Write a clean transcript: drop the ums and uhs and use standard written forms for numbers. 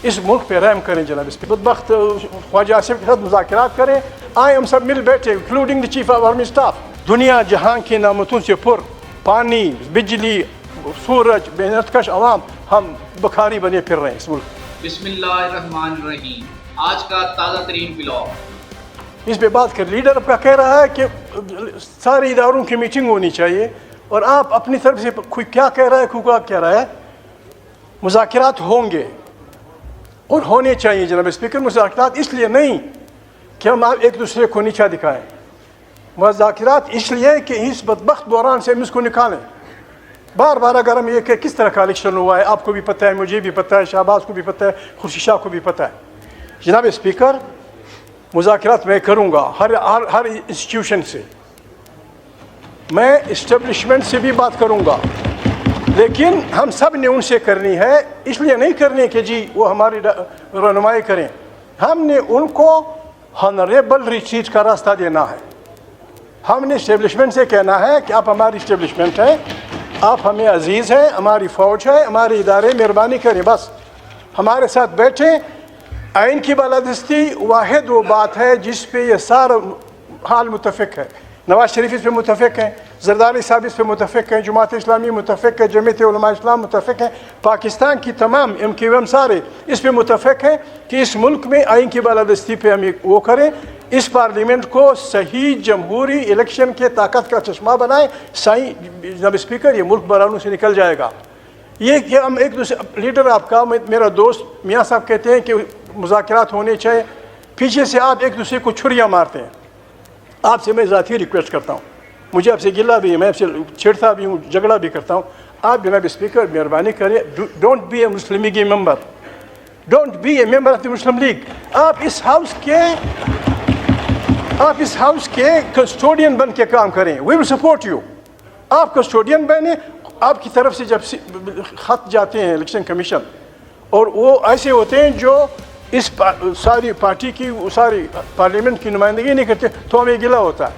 اس ملک پہ رحم کریں جناب، اس پہ بدبخت خواجہ آصف کے ساتھ مذاکرات کریں، آئیں ہم سب مل بیٹھے including the chief of army staff. دنیا جہاں کی نعمتوں سے پر، پانی، بجلی، سورج، محنت کش عوام، ہم بخاری بنے پھر رہے ہیں اس ملک. بسم اللہ الرحمن الرحیم. آج کا تازہ ترین بلاگ. اس پہ بات کر. لیڈر آپ کا کہہ رہا ہے کہ سارے اداروں کی میٹنگ ہونی چاہیے، اور آپ اپنی طرف سے کوئی کیا کہہ رہا ہے، کوئی کیا کہہ رہا ہے. مذاکرات ہوں گے اور ہونے چاہیے جناب اسپیکر. مذاکرات اس لیے نہیں کہ ہم ایک دوسرے کو نیچا دکھائیں، مذاکرات اس لیے کہ اس بدبخت بحران سے ہم اس کو نکالیں. بار بار اگر ہم یہ کہ کس طرح کا الیکشن ہوا ہے، آپ کو بھی پتہ ہے، مجھے بھی پتہ ہے، شہباز کو بھی پتہ ہے، خورشید شاہ کو بھی پتہ ہے. جناب اسپیکر، مذاکرات میں کروں گا ہر انسٹیٹیوشن سے، میں اسٹیبلشمنٹ سے بھی بات کروں گا، لیکن ہم سب نے ان سے کرنی ہے. اس لیے نہیں کرنی کہ جی وہ ہماری رہنمائی کریں، ہم نے ان کو ہانریبل ریٹریٹ کا راستہ دینا ہے. ہم نے اسٹیبلشمنٹ سے کہنا ہے کہ آپ ہماری اسٹیبلشمنٹ ہیں، آپ ہمیں عزیز ہیں، ہماری فوج ہے، ہمارے ادارے، مہربانی کریں بس ہمارے ساتھ بیٹھیں. آئین کی بالادستی واحد وہ بات ہے جس پہ یہ سارا حال متفق ہے. نواز شریف اس پہ متفق ہیں، زرداری صاحب اس پہ متفق ہیں، جماعت اسلامی متفق ہے، جمعیت علماء اسلام متفق ہیں، پاکستان کی تمام MQM سارے اس پہ متفق ہیں کہ اس ملک میں آئین کی بالادستی پہ ہم وہ کریں. اس پارلیمنٹ کو صحیح جمہوری الیکشن کے طاقت کا چشمہ بنائیں. جناب اسپیکر، یہ ملک بحرانوں سے نکل جائے گا. یہ کہ ہم ایک دوسرے لیڈر آپ کا میرا دوست میاں صاحب کہتے ہیں کہ مذاکرات ہونے چاہیے، پیچھے سے آپ ایک دوسرے کو چھریاں مارتے ہیں. آپ سے میں ذاتی ریکویسٹ کرتا ہوں، مجھے آپ سے گلہ بھی ہے، میں آپ سے چھیڑتا بھی ہوں، جھگڑا بھی کرتا ہوں. آپ جناب اسپیکر مہربانی کریں، don't be a Muslim League member, don't be a member of the Muslim League. آپ اس ہاؤس کے کسٹوڈین بن کے کام کریں. We will support you. آپ کسٹوڈین بنے. آپ کی طرف سے جب خط جاتے ہیں الیکشن کمیشن، اور وہ ایسے ہوتے ہیں جو اس ساری پارٹی کی ساری پارلیمنٹ کی نمائندگی نہیں کرتے، تو ہمیں گلہ ہوتا ہے.